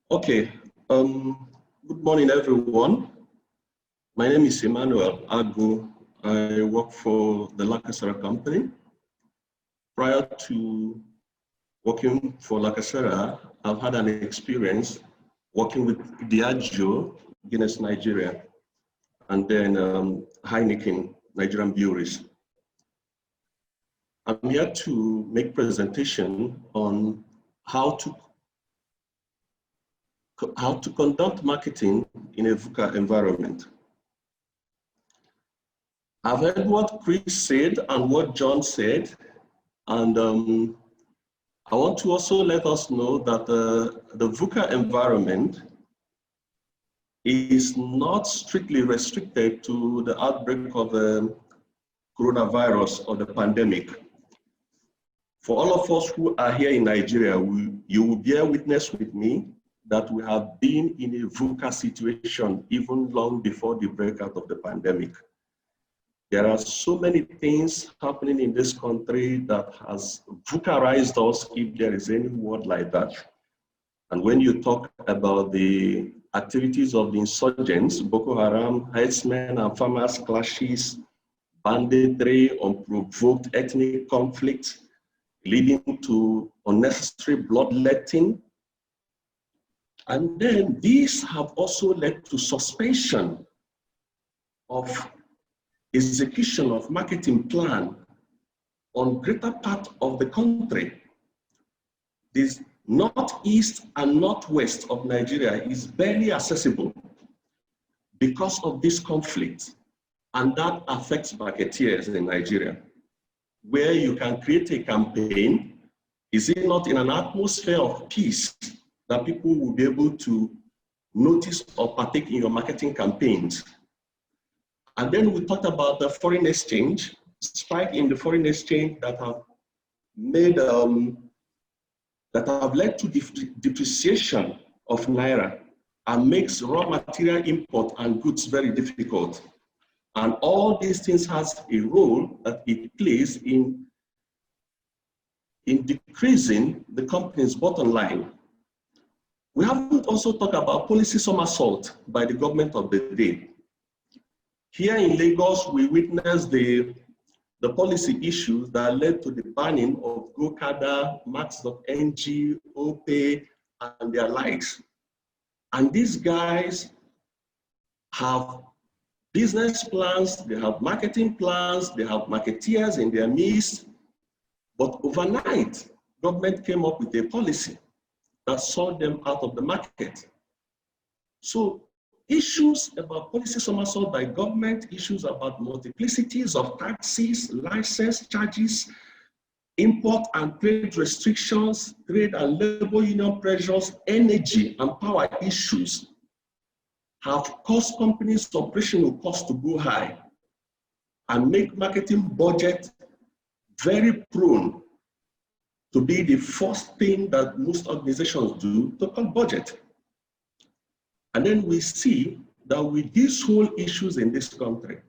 Okay, good morning, everyone. My name is Emmanuel Agu. I work for the Lakasera company. Prior to working for Lakasera, I've had an experience working with Diageo, Guinness, Nigeria, and then Heineken, Nigerian breweries. I'm here to make presentation on how to conduct marketing in a VUCA environment. I've heard what Chris said and what John said, and I want to also let us know that the VUCA environment is not strictly restricted to the outbreak of the coronavirus or the pandemic. For all of us who are here in Nigeria, you will bear witness with me that we have been in a VUCA situation even long before the breakout of the pandemic. There are so many things happening in this country that has VUCAized us, if there is any word like that. And when you talk about the activities of the insurgents, Boko Haram, herdsmen and farmers clashes, banditry, unprovoked ethnic conflict, leading to unnecessary bloodletting. And then these have also led to suspension of execution of marketing plan on greater part of the country. This northeast and northwest of Nigeria is barely accessible because of this conflict, and that affects marketeers in Nigeria. Where you can create a campaign, is it not in an atmosphere of peace that people will be able to notice or partake in your marketing campaigns? And then we talked about the foreign exchange, spike in the foreign exchange that have made, that have led to depreciation of Naira and makes raw material import and goods very difficult. And all these things has a role that it plays in decreasing the company's bottom line. We haven't also talked about policy somersault by the government of the day. Here in Lagos, we witnessed the policy issues that led to the banning of GoCada, Max.ng, OPay, and their likes. And these guys have business plans, they have marketing plans, they have marketeers in their midst, but overnight, government came up with a policy that sold them out of the market. So issues about policy somersault by government, issues about multiplicities of taxes, license charges, import and trade restrictions, trade and labor union pressures, energy and power issues have caused companies' operational costs to go high and make marketing budget very prone to be the first thing that most organizations do to cut budget. And then we see that with these whole issues in this country,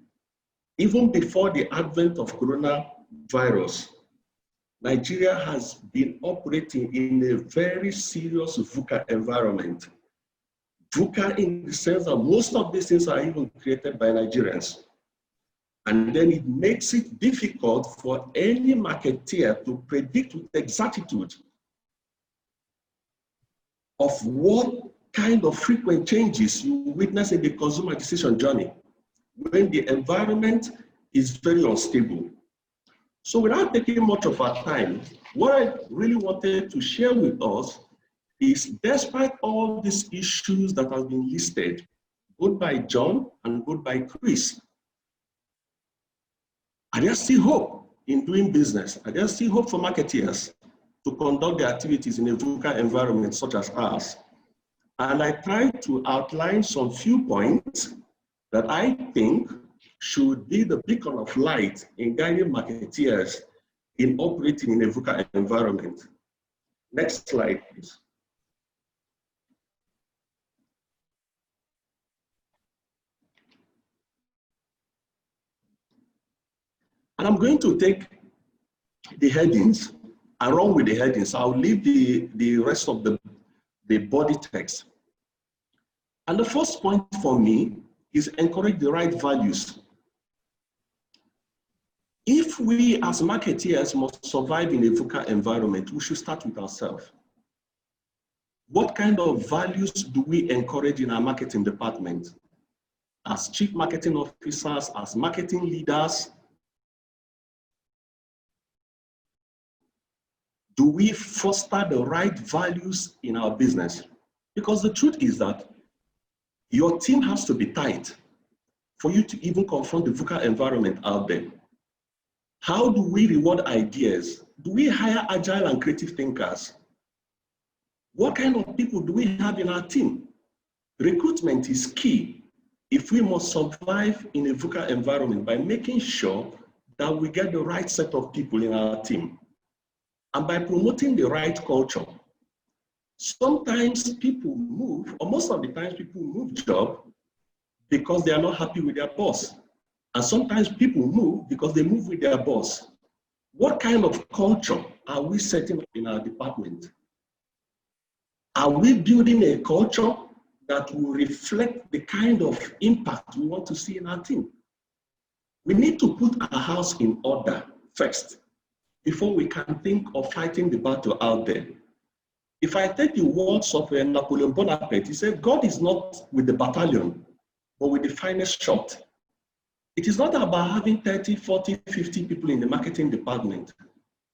even before the advent of coronavirus, Nigeria has been operating in a very serious VUCA environment. VUCA in the sense that most of these things are even created by Nigerians. And then it makes it difficult for any marketeer to predict with exactitude of what kind of frequent changes you witness in the consumer decision journey when the environment is very unstable. So without taking much of our time, what I really wanted to share with us is, despite all these issues that have been listed, both by John and both by Chris, I just see hope in doing business. I just see hope for marketeers to conduct their activities in a VUCA environment such as ours. And I tried to outline some few points that I think should be the beacon of light in guiding marketeers in operating in a VUCA environment. Next slide, please. And I'm going to take the headings, along with the headings. I'll leave the rest of the the body text. And the first point for me is encourage the right values. If we as marketeers must survive in a VUCA environment, we should start with ourselves. What kind of values do we encourage in our marketing department? As chief marketing officers, as marketing leaders, do we foster the right values in our business? Because the truth is that your team has to be tight for you to even confront the VUCA environment out there. How do we reward ideas? Do we hire agile and creative thinkers? What kind of people do we have in our team? Recruitment is key if we must survive in a VUCA environment by making sure that we get the right set of people in our team and by promoting the right culture. Sometimes people move, or most of the times people move job because they are not happy with their boss. And sometimes people move because they move with their boss. What kind of culture are we setting up in our department? Are we building a culture that will reflect the kind of impact we want to see in our team? We need to put our house in order first before we can think of fighting the battle out there. If I take the words of Napoleon Bonaparte, he said, God is not with the battalion, but with the finest shot. It is not about having 30, 40, 50 people in the marketing department.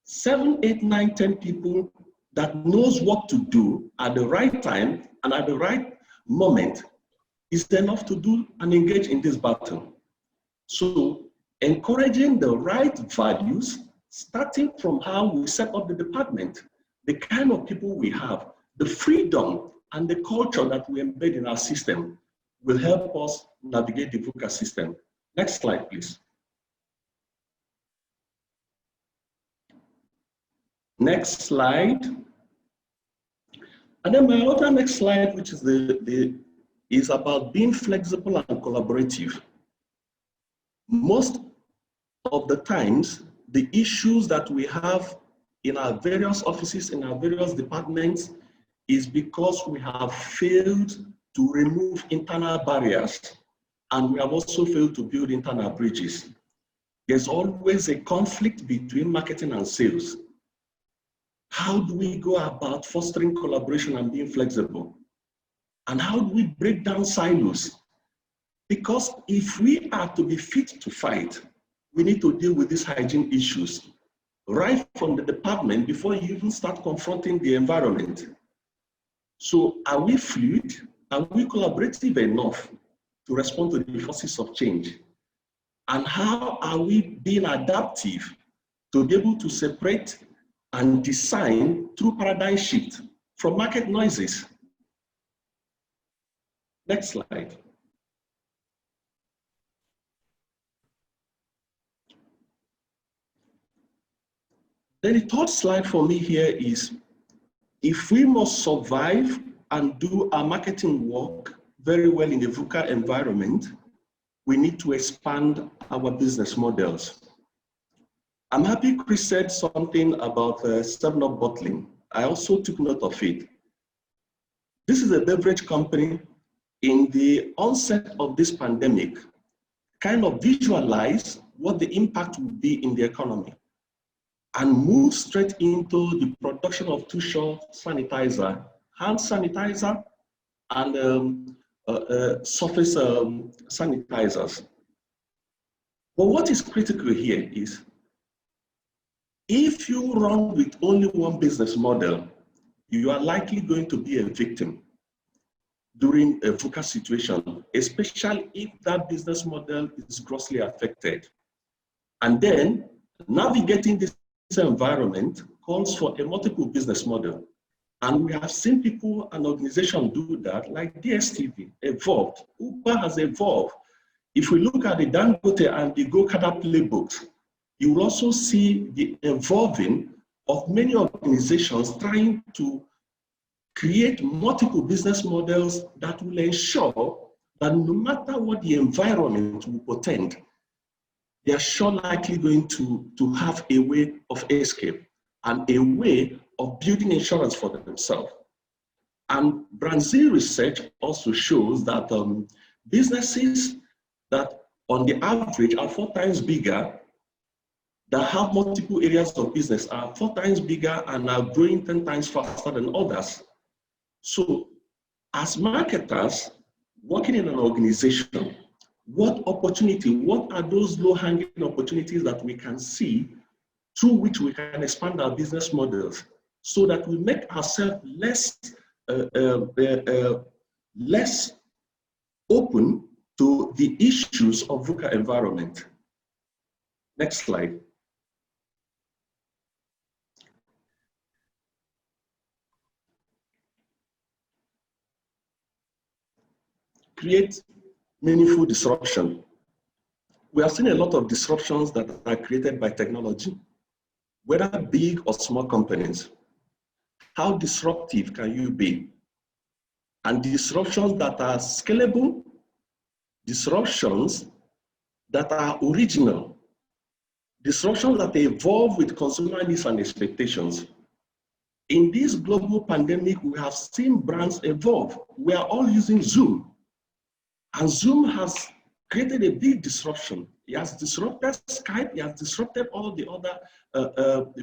7, 8, 9, 10 people that knows what to do at the right time and at the right moment is enough to do and engage in this battle. So encouraging the right values, starting from how we set up the department, the kind of people we have, the freedom and the culture that we embed in our system will help us navigate the VUCA system. Next slide, please. Next slide. And then my other next slide, which is is about being flexible and collaborative. Most of the times, the issues that we have in our various offices, in our various departments, is because we have failed to remove internal barriers, and we have also failed to build internal bridges. There's always a conflict between marketing and sales. How do we go about fostering collaboration and being flexible? And how do we break down silos? Because if we are to be fit to fight, we need to deal with these hygiene issues right from the department before you even start confronting the environment. So are we fluid? Are we collaborative enough to respond to the forces of change? And how are we being adaptive to be able to separate and design through paradigm shift from market noises? Next slide. Then the third slide for me here is, if we must survive and do our marketing work very well in the VUCA environment, we need to expand our business models. I'm happy Chris said something about 7-Up bottling. I also took note of it. This is a beverage company in the onset of this pandemic, kind of visualize what the impact would be in the economy and move straight into the production of two-shot sanitizer, hand sanitizer, and surface sanitizers. But what is critical here is, if you run with only one business model, you are likely going to be a victim during a VUCA situation, especially if that business model is grossly affected. And then navigating this environment calls for a multiple business model. And we have seen people and organizations do that, like DSTV evolved, Uber has evolved. If we look at the Dangote and the Go-Kada playbooks, you will also see the evolving of many organizations trying to create multiple business models that will ensure that no matter what the environment will portend, they are sure likely going to have a way of escape and a way of building insurance for themselves. And Brazil research also shows that businesses that on the average are 4 times bigger, that have multiple areas of business, are 4 times bigger and are growing 10 times faster than others. So as marketers working in an organization, what are those low-hanging opportunities that we can see through which we can expand our business models so that we make ourselves less open to the issues of VUCA environment. Next slide. Create meaningful disruption. We have seen a lot of disruptions that are created by technology, whether big or small companies. How disruptive can you be? And disruptions that are scalable, disruptions that are original, disruptions that evolve with consumer needs and expectations. In this global pandemic, we have seen brands evolve. We are all using Zoom. And Zoom has created a big disruption. It has disrupted Skype, it has disrupted all the other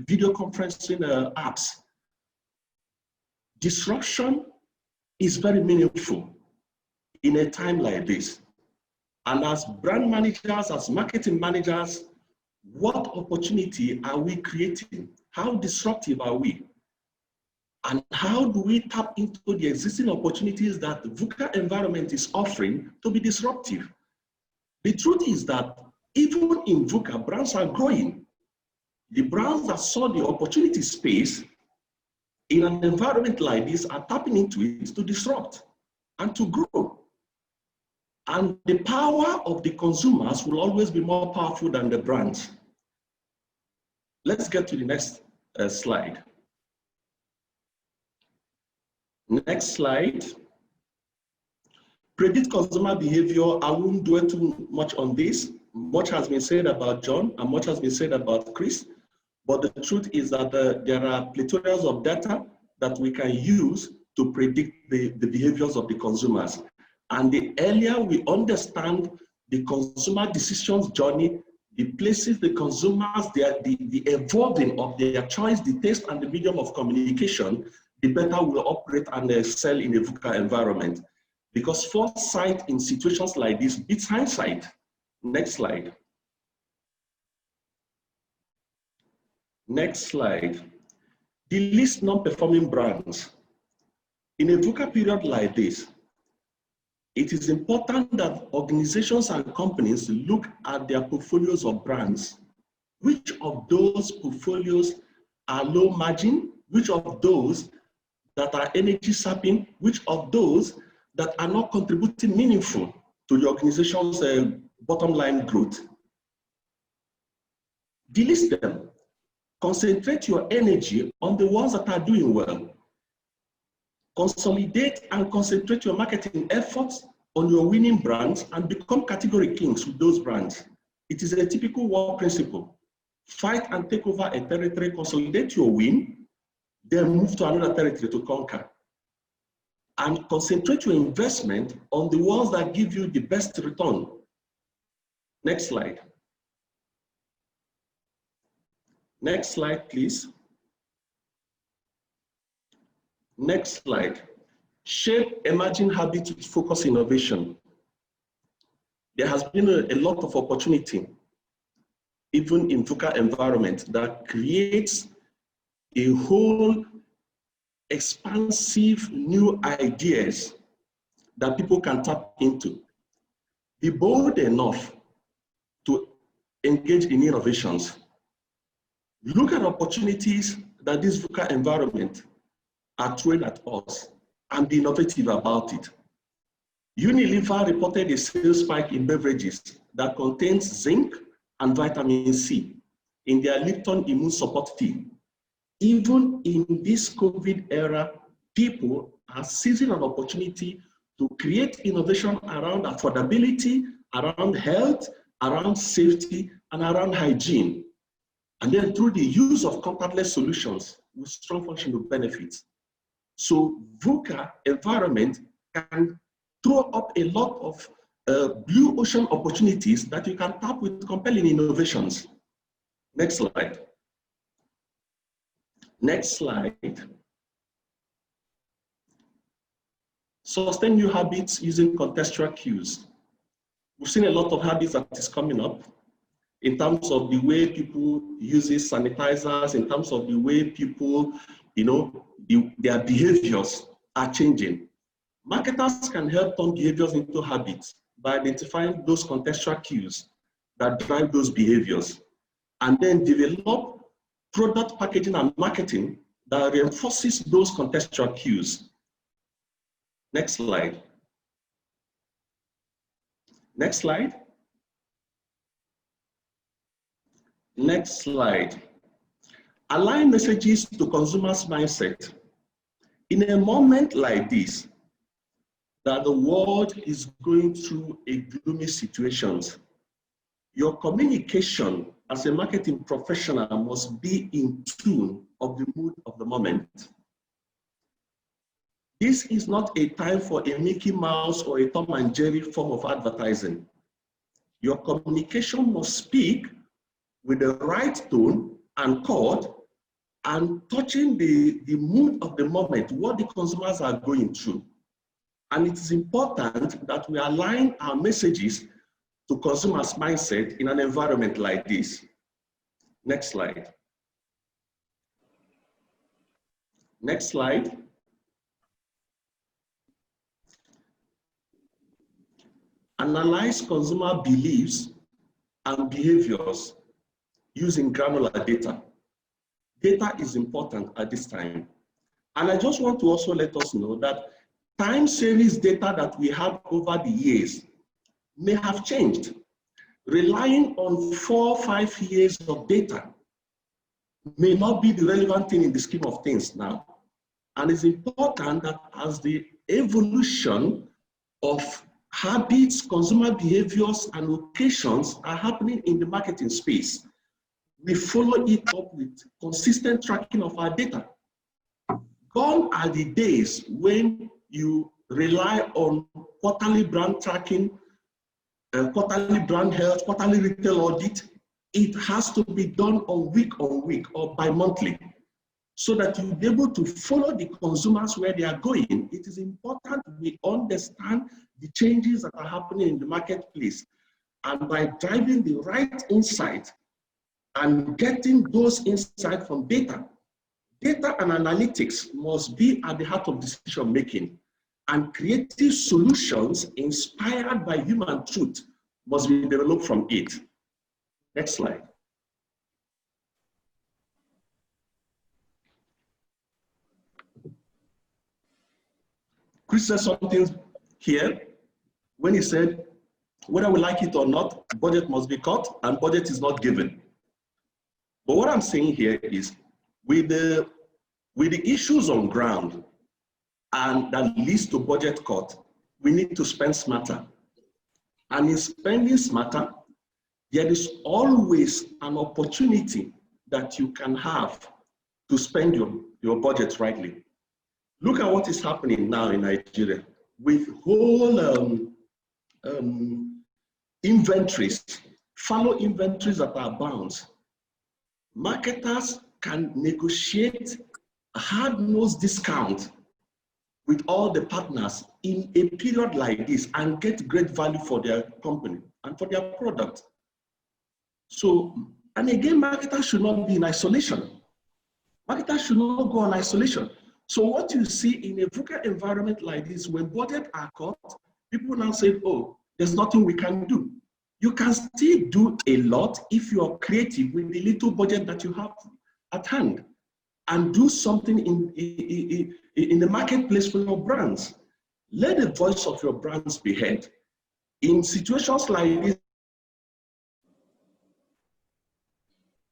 video conferencing apps. Disruption is very meaningful in a time like this. And as brand managers, as marketing managers, what opportunity are we creating? How disruptive are we? And how do we tap into the existing opportunities that the VUCA environment is offering to be disruptive? The truth is that even in VUCA, brands are growing. The brands that saw the opportunity space in an environment like this are tapping into it to disrupt and to grow. And the power of the consumers will always be more powerful than the brands. Let's get to the next slide. Next slide. Predict consumer behavior. I won't dwell too much on this. Much has been said about John and much has been said about Chris. But the truth is that there are plethora of data that we can use to predict the behaviors of the consumers. And the earlier we understand the consumer decisions journey, the places the consumers, the evolving of their choice, the taste and the medium of communication, the better we'll operate and excel in a VUCA environment. Because foresight in situations like this beats hindsight. Next slide. Next slide. DELIST non-performing brands. In a VUCA period like this, it is important that organizations and companies look at their portfolios of brands. Which of those portfolios are low margin? Which of those that are energy sapping? Which of those that are not contributing meaningful to your organization's bottom line growth? Delist them. Concentrate your energy on the ones that are doing well. Consolidate and concentrate your marketing efforts on your winning brands and become category kings with those brands. It is a typical war principle. Fight and take over a territory, consolidate your win, then move to another territory to conquer. And concentrate your investment on the ones that give you the best return. Next slide. Next slide, please. Next slide. Shape emerging habits with focus innovation. There has been a lot of opportunity, even in VUCA environment, that creates a whole expansive new ideas that people can tap into. Be bold enough to engage in innovations. Look at opportunities that this VUCA environment are throwing at us and be innovative about it. Unilever reported a sales spike in beverages that contains zinc and vitamin C in their Lipton Immune Support Tea. Even in this COVID era, people are seizing an opportunity to create innovation around affordability, around health, around safety, and around hygiene. And then through the use of contactless solutions with strong functional benefits. So VUCA environment can throw up a lot of blue ocean opportunities that you can tap with compelling innovations. Next slide. Next slide. Sustain new habits using contextual cues. We've seen a lot of habits that is coming up in terms of the way people use sanitizers, in terms of the way people, their behaviors are changing. Marketers can help turn behaviors into habits by identifying those contextual cues that drive those behaviors, and then develop product packaging and marketing that reinforces those contextual cues. Next slide. Next slide. Next slide. Align messages to consumers' mindset. In a moment like this, that the world is going through a gloomy situation, your communication as a marketing professional must be in tune of the mood of the moment. This is not a time for a Mickey Mouse or a Tom and Jerry form of advertising. Your communication must speak with the right tone and chord and touching the mood of the moment, what the consumers are going through. And it is important that we align our messages to consumers' mindset in an environment like this. Next slide. Next slide. Analyze consumer beliefs and behaviors using granular data. Data is important at this time. And I just want to also let us know that time series data that we have over the years may have changed. Relying on 4 or 5 years of data may not be the relevant thing in the scheme of things now. And it's important that as the evolution of habits, consumer behaviors, and occasions are happening in the marketing space, we follow it up with consistent tracking of our data. Gone are the days when you rely on quarterly brand tracking, quarterly brand health, quarterly retail audit. It has to be done on week or bi-monthly so that you'll be able to follow the consumers where they are going. It is important we understand the changes that are happening in the marketplace, and by driving the right insight and getting those insights from data. Data and analytics must be at the heart of decision making, and creative solutions inspired by human truth must be developed from it. Next slide. Chris said something here when he said, whether we like it or not, budget must be cut and budget is not given. But what I'm saying here is, with the issues on ground and that leads to budget cut, we need to spend smarter. And in spending smarter, there is always an opportunity that you can have to spend your budget rightly. Look at what is happening now in Nigeria with whole inventories, fallow inventories that are bound. Marketers can negotiate a hard-nosed discount with all the partners in a period like this and get great value for their company and for their product. So, and again, marketers should not be in isolation. Marketers should not go on isolation. So what you see in a VUCA environment like this, when budgets are cut, people now say, oh, there's nothing we can do. You can still do a lot if you are creative with the little budget that you have at hand, and do something in the marketplace for your brands. Let the voice of your brands be heard. In situations like this.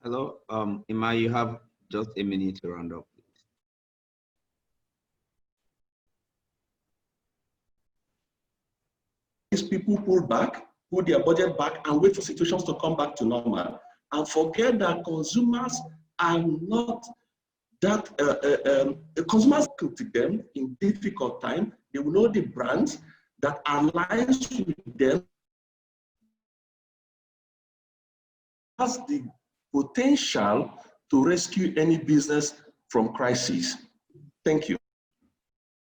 Hello, Emma, you have just a minute to round up. People pull back, put their budget back, and wait for situations to come back to normal, and forget that consumers are not that the consumers can take them in difficult time. They will know the brands that aligns with them, has the potential to rescue any business from crisis. Thank you.